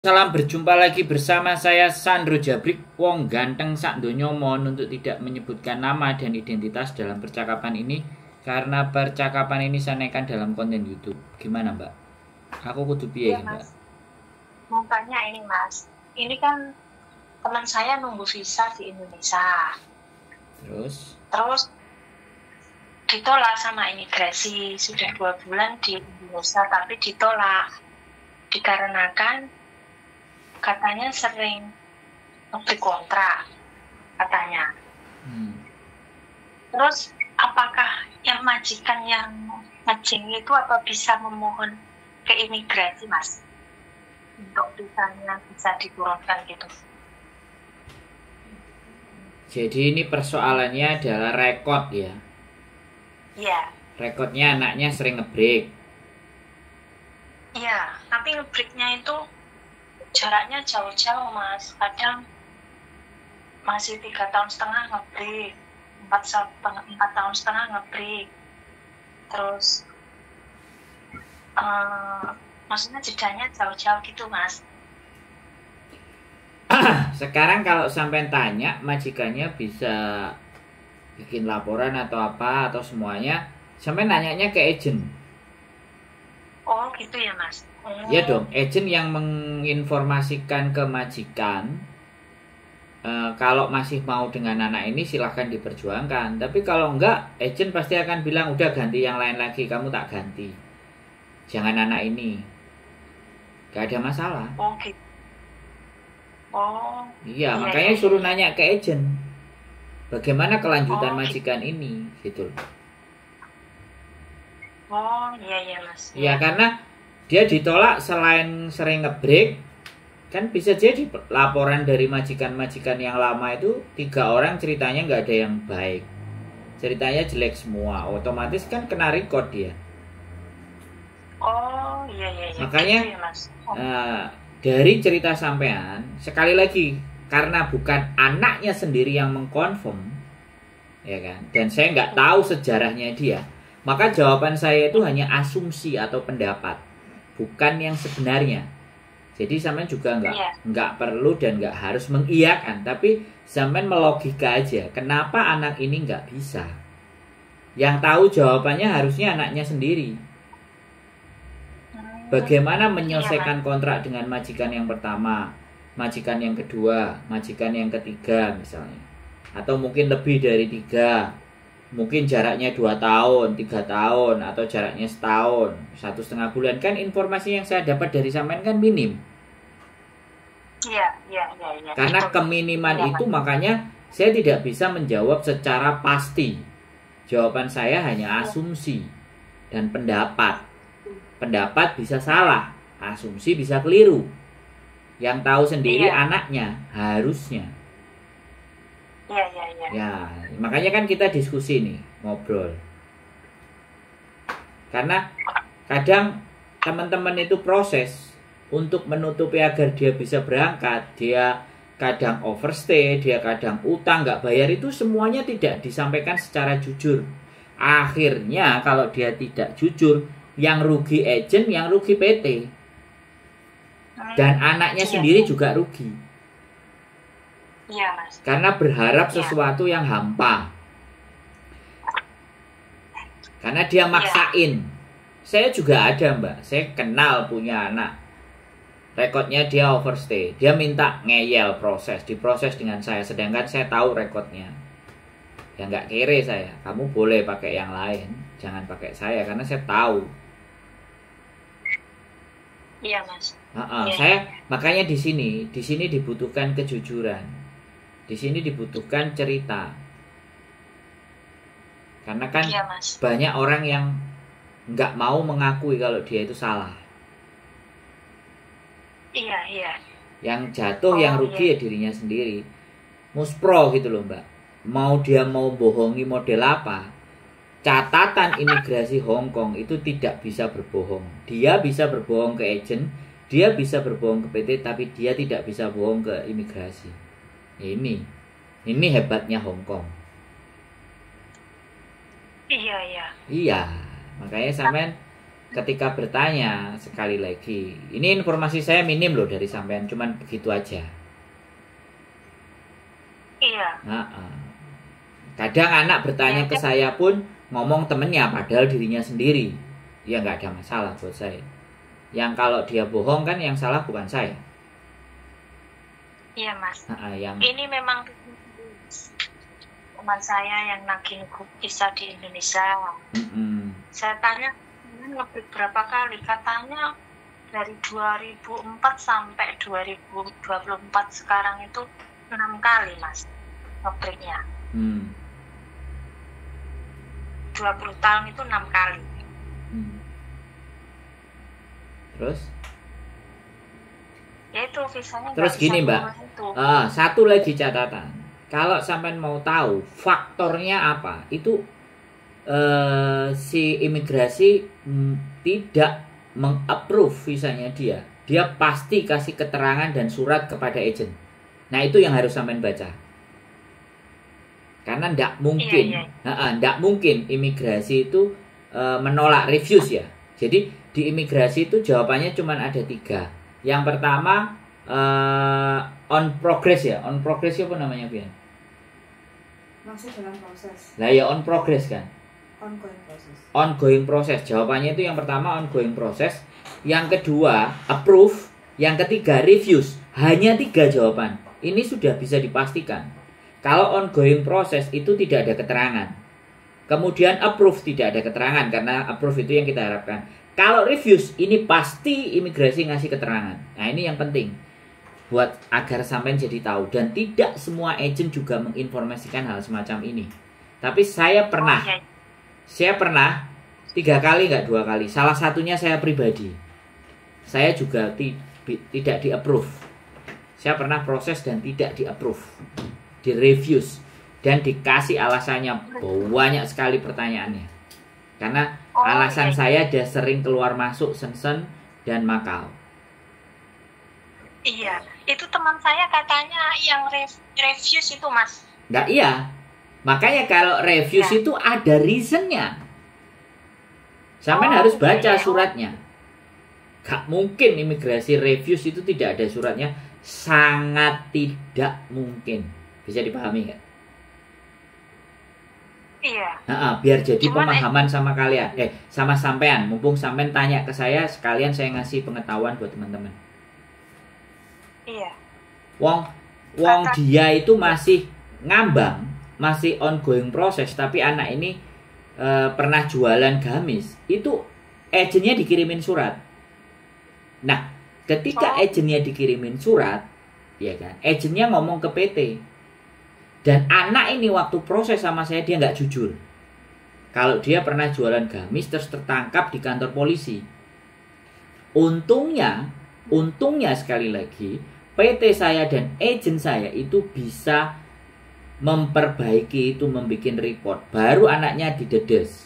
Salam, berjumpa lagi bersama saya Sandro Jabrik, wong ganteng sak donya. Mohon untuk tidak menyebutkan nama dan identitas dalam percakapan ini karena percakapan ini saya naikkan dalam konten YouTube. Gimana, Mbak? Aku kudu piye, Iya, Mbak? Mas. Mau tanya ini, Mas. Ini kan teman saya nunggu visa di Indonesia. Terus Ditolak sama imigrasi. Sudah 2 bulan di Indonesia, tapi ditolak. Dikarenakan katanya sering ngebreak kontrak, katanya. Terus apakah yang majikan yang ngejeng itu apa bisa memohon ke imigrasi, Mas? Untuk visanya bisa diturunkan gitu. Jadi ini persoalannya adalah rekod ya. Iya. Rekodnya anaknya sering ngebreak. Iya, tapi ngebreaknya itu jaraknya jauh-jauh, Mas. Kadang masih 3,5 tahun ngebreak, 4 tahun setengah ngebreak. Terus maksudnya jedanya jauh-jauh gitu, Mas. Sekarang kalau sampai tanya, majikannya bisa bikin laporan atau apa atau semuanya, sampai nanyanya ke agent. Oh gitu ya, Mas. Ya dong, agent yang menginformasikan ke majikan kalau masih mau dengan anak ini silahkan diperjuangkan. Tapi kalau enggak, agent pasti akan bilang udah ganti yang lain lagi, kamu tak ganti, jangan anak ini. Gak ada masalah. Oh gitu. Oh iya, iya, makanya iya, suruh iya. nanya ke agent bagaimana kelanjutan Oh, majikan ini gitu. Oh iya, iya, Mas. Ya karena dia ditolak selain sering ngebreak, kan bisa jadi laporan dari majikan-majikan yang lama itu 3 orang ceritanya nggak ada yang baik, ceritanya jelek semua, otomatis kan kena record dia. Oh iya, iya, iya. Makanya gitu ya, Mas. dari cerita sampean, sekali lagi karena bukan anaknya sendiri yang mengkonfirm, ya kan, dan saya nggak tahu sejarahnya dia, maka jawaban saya itu hanya asumsi atau pendapat, bukan yang sebenarnya. Jadi sampean juga nggak perlu dan nggak harus mengiyakan, tapi sampean melogika aja. Kenapa anak ini nggak bisa? Yang tahu jawabannya harusnya anaknya sendiri. Bagaimana menyelesaikan kontrak dengan majikan yang pertama, majikan yang kedua, majikan yang ketiga misalnya, atau mungkin lebih dari 3. Mungkin jaraknya 2 tahun, 3 tahun, atau jaraknya setahun, 1,5 bulan. Kan informasi yang saya dapat dari sampean kan minim. Iya. Karena keminiman itu makanya saya tidak bisa menjawab secara pasti. Jawaban saya hanya asumsi dan pendapat. Pendapat bisa salah, asumsi bisa keliru. Yang tahu sendiri anaknya harusnya. Iya. Ya, makanya kan kita diskusi nih, ngobrol. Karena kadang teman-teman itu proses untuk menutupi agar dia bisa berangkat, dia kadang overstay, dia kadang utang nggak bayar, itu semuanya tidak disampaikan secara jujur. Akhirnya kalau dia tidak jujur, yang rugi agent, yang rugi PT, dan anaknya sendiri juga rugi. Iya, Mas. Karena berharap sesuatu yang hampa. Karena dia maksain. Saya juga ada, Mbak. Saya kenal punya anak. Rekodnya dia overstay. Dia minta ngeyel proses. Diproses dengan saya. Sedangkan saya tahu rekodnya. Ya nggak kere saya. Kamu boleh pakai yang lain. Jangan pakai saya. Karena saya tahu. Iya, Mas. Saya makanya di sini dibutuhkan kejujuran. Di sini dibutuhkan cerita. Karena kan banyak orang yang nggak mau mengakui kalau dia itu salah. Iya. Yang jatuh, yang rugi ya dirinya sendiri. Muspro gitu loh, Mbak. Mau dia mau bohongi model apa, catatan imigrasi Hong Kong itu tidak bisa berbohong. Dia bisa berbohong ke agent, dia bisa berbohong ke PT, tapi dia tidak bisa bohong ke imigrasi. Ini hebatnya Hong Kong. Iya. Iya, makanya sampean ketika bertanya sekali lagi, ini informasi saya minim loh dari sampean, cuman begitu aja. Iya. Kadang anak bertanya ke saya pun ngomong temennya padahal dirinya sendiri, ya nggak ada masalah buat saya. Yang kalau dia bohong kan yang salah bukan saya. Iya mas. Yang ini memang teman saya yang nagih bisa di Indonesia. Saya tanya ngebreak berapa kali, katanya dari 2004 sampai 2024 sekarang itu 6 kali mas ngebreaknya. 20 tahun itu 6 kali. Terus? Ya itu visanya. Terus gini mbak, satu lagi catatan. Kalau sampean mau tahu faktornya apa, itu si imigrasi tidak meng-approve visanya dia. Dia pasti kasih keterangan dan surat kepada agent. Nah itu yang harus sampean baca. Karena ndak mungkin, ndak mungkin imigrasi itu menolak refuse ya. Jadi di imigrasi itu jawabannya cuma ada 3. Yang pertama on progress ya. On progress apa namanya Bian? Masih dalam proses. Lah ya on progress kan. Ongoing proses. Ongoing proses. Jawabannya itu yang pertama ongoing proses, yang kedua approve, yang ketiga refuse. Hanya 3 jawaban. Ini sudah bisa dipastikan. Kalau ongoing proses itu tidak ada keterangan. Kemudian approve tidak ada keterangan karena approve itu yang kita harapkan. Kalau refuse ini pasti imigrasi ngasih keterangan. Nah ini yang penting buat agar sampai jadi tahu, dan tidak semua agent juga menginformasikan hal semacam ini. Tapi saya pernah 3 kali nggak 2 kali. Salah satunya saya pribadi. Saya juga tidak di approve. Saya pernah proses dan tidak di approve, di refuse, dan dikasih alasannya banyak sekali pertanyaannya. Karena alasan saya dia sering keluar masuk Shenzhen dan Macau. Iya, itu teman saya katanya yang refuse itu mas. Nggak iya. Makanya kalau refuse itu ada reasonnya. Sampean harus baca suratnya. Gak mungkin imigrasi refuse itu tidak ada suratnya. Sangat tidak mungkin. Bisa dipahami nggak? Iya. Biar jadi pemahaman sama kalian. Sama sampean. Mumpung sampean tanya ke saya, sekalian saya ngasih pengetahuan buat teman-teman. Iya. Wong dia itu masih ngambang, masih ongoing proses, tapi anak ini pernah jualan gamis. Itu agennya dikirimin surat. Nah, ketika agennya dikirimin surat, ya kan, agennya ngomong ke PT. Dan anak ini waktu proses sama saya dia nggak jujur. Kalau dia pernah jualan gamis terus tertangkap di kantor polisi. Untungnya sekali lagi PT saya dan agen saya itu bisa memperbaiki itu, membuat report. Baru anaknya didedes.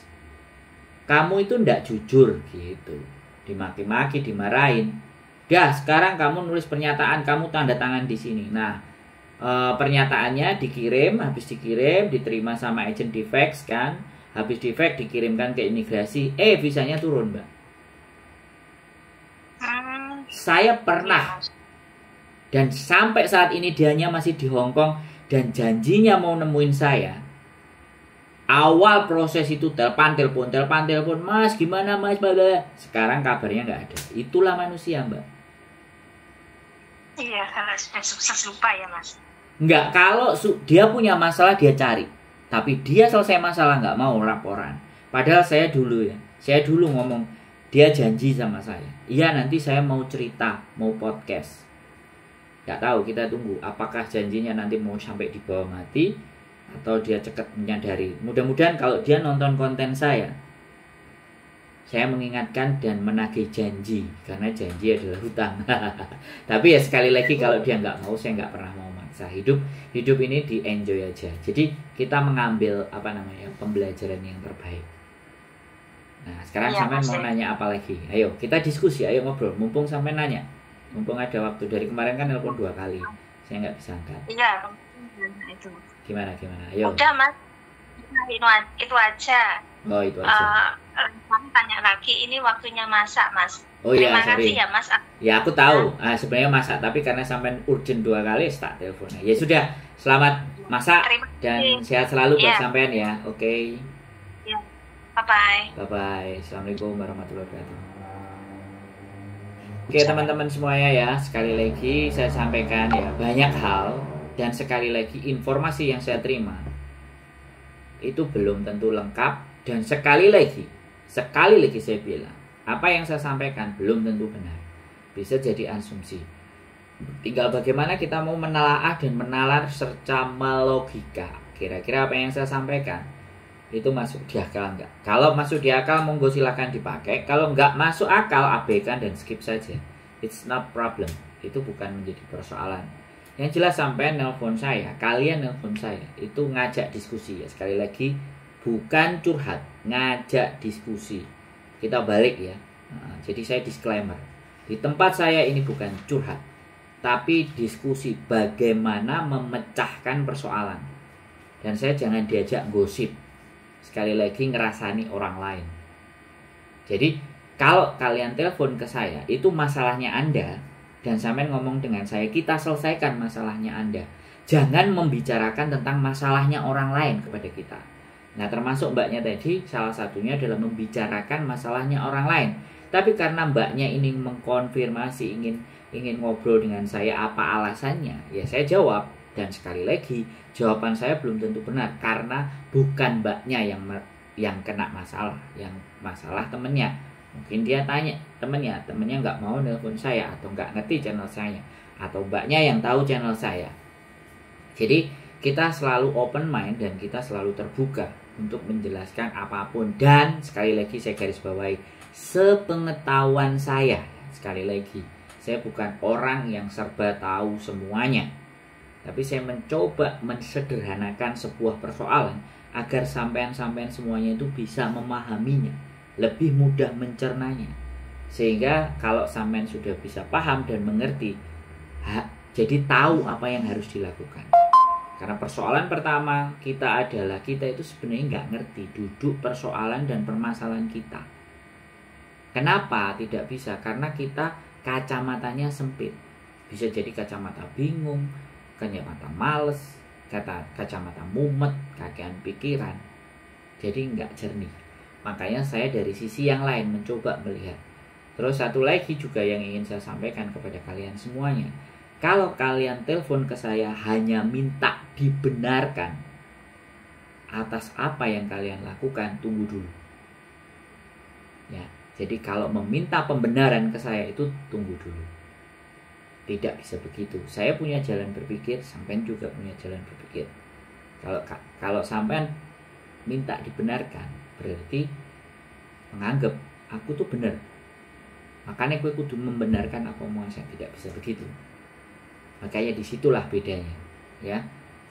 Kamu itu ndak jujur gitu. Dimaki-maki, dimarahin. Dah, sekarang kamu nulis pernyataan, kamu tanda tangan di sini. Nah, pernyataannya dikirim, habis dikirim diterima sama agen di fax kan, habis di fax dikirimkan ke imigrasi, visanya turun mbak. Saya pernah, dan sampai saat ini dianya masih di Hong Kong dan janjinya mau nemuin saya. Awal proses itu telepon, mas gimana mas, sekarang kabarnya nggak ada. Itulah manusia mbak. Iya, kalau sudah sukses lupa ya mas. Enggak, kalau dia punya masalah dia cari. Tapi dia selesai masalah nggak mau laporan. Padahal saya dulu ngomong, dia janji sama saya. Iya nanti saya mau cerita, mau podcast. Nggak tahu, kita tunggu. Apakah janjinya nanti mau sampai di bawah mati atau dia cepat menyadari. Mudah-mudahan kalau dia nonton konten saya mengingatkan dan menagih janji. Karena janji adalah hutang. Tapi ya sekali lagi kalau dia nggak mau, saya nggak pernah mau maksa. Hidup ini di enjoy aja. Jadi kita mengambil pembelajaran yang terbaik. Nah sekarang sampean mau nanya apa lagi? Ayo kita diskusi, ayo ngobrol. Mumpung sampean nanya, mumpung ada waktu. Dari kemarin kan nelpon 2 kali, saya nggak bisa angkat. Iya itu. Gimana? Ayo. Udah mas, itu aja. Oh, itu aja. Tanya lagi, ini waktunya masak, Mas. Oh iya, Terima sorry. kasih ya, Mas. Ya, aku tahu. Sebenarnya masak, tapi karena sampai urgent 2 kali, tak teleponnya. Ya sudah, selamat masak dan sehat selalu buat sampean ya. Oke. Ya. Bye-bye. Bye-bye. Assalamualaikum warahmatullahi wabarakatuh. Oke, teman-teman semuanya ya, sekali lagi saya sampaikan ya, banyak hal dan sekali lagi informasi yang saya terima itu belum tentu lengkap, dan sekali lagi saya bilang, apa yang saya sampaikan belum tentu benar, bisa jadi asumsi. Tinggal bagaimana kita mau menelaah dan menalar serta melogika, kira-kira apa yang saya sampaikan itu masuk di akal enggak. Kalau masuk di akal, monggo silakan dipakai. Kalau enggak masuk akal, abaikan dan skip saja. It's not problem. Itu bukan menjadi persoalan. Yang jelas sampai nelpon saya, kalian nelpon saya itu ngajak diskusi ya. Sekali lagi, bukan curhat, ngajak diskusi. Kita balik ya. Jadi saya disclaimer, di tempat saya ini bukan curhat, tapi diskusi bagaimana memecahkan persoalan. Dan saya jangan diajak gosip, sekali lagi ngerasani orang lain. Jadi kalau kalian telepon ke saya, itu masalahnya Anda, dan sampean ngomong dengan saya, kita selesaikan masalahnya Anda. Jangan membicarakan tentang masalahnya orang lain kepada kita. Nah, termasuk mbaknya tadi, salah satunya adalah membicarakan masalahnya orang lain. Tapi karena mbaknya ini mengkonfirmasi, ingin ngobrol dengan saya apa alasannya, ya saya jawab. Dan sekali lagi, jawaban saya belum tentu benar, karena bukan mbaknya yang kena masalah, yang masalah temennya. Mungkin dia tanya temennya nggak mau nelpon saya, atau nggak ngerti channel saya, atau mbaknya yang tahu channel saya. Jadi kita selalu open mind dan kita selalu terbuka untuk menjelaskan apapun. Dan sekali lagi saya garis bawahi, sepengetahuan saya, sekali lagi, saya bukan orang yang serba tahu semuanya, tapi saya mencoba mensederhanakan sebuah persoalan agar sampean-sampean semuanya itu bisa memahaminya, lebih mudah mencernanya. Sehingga kalau sampean sudah bisa paham dan mengerti, jadi tahu apa yang harus dilakukan. Karena persoalan pertama kita adalah, kita itu sebenarnya nggak ngerti duduk persoalan dan permasalahan kita. Kenapa tidak bisa? Karena kita kacamatanya sempit. Bisa jadi kacamata bingung, kacamata males, kacamata mumet, kakean pikiran. Jadi nggak jernih. Makanya saya dari sisi yang lain mencoba melihat. Terus satu lagi juga yang ingin saya sampaikan kepada kalian semuanya, kalau kalian telepon ke saya hanya minta dibenarkan atas apa yang kalian lakukan, tunggu dulu. Ya, jadi kalau meminta pembenaran ke saya itu tunggu dulu. Tidak bisa begitu. Saya punya jalan berpikir, sampean juga punya jalan berpikir. Kalau sampean minta dibenarkan, berarti menganggap aku tuh benar. Makanya gue kudu membenarkan apa omongan saya. Tidak bisa begitu. Makanya disitulah bedanya, ya.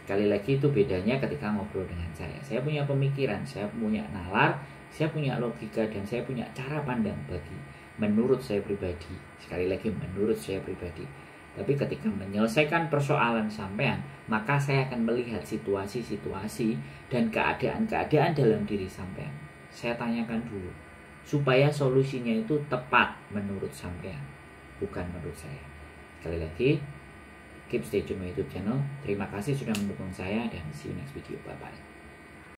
Sekali lagi itu bedanya ketika ngobrol dengan saya. Saya punya pemikiran, saya punya nalar, saya punya logika, dan saya punya cara pandang menurut saya pribadi. Sekali lagi menurut saya pribadi. Tapi ketika menyelesaikan persoalan sampean, maka saya akan melihat situasi-situasi dan keadaan-keadaan dalam diri sampean. Saya tanyakan dulu, supaya solusinya itu tepat menurut sampean, bukan menurut saya. Sekali lagi, keep stay tune my YouTube channel. Terima kasih sudah mendukung saya, dan see you next video. Bye bye.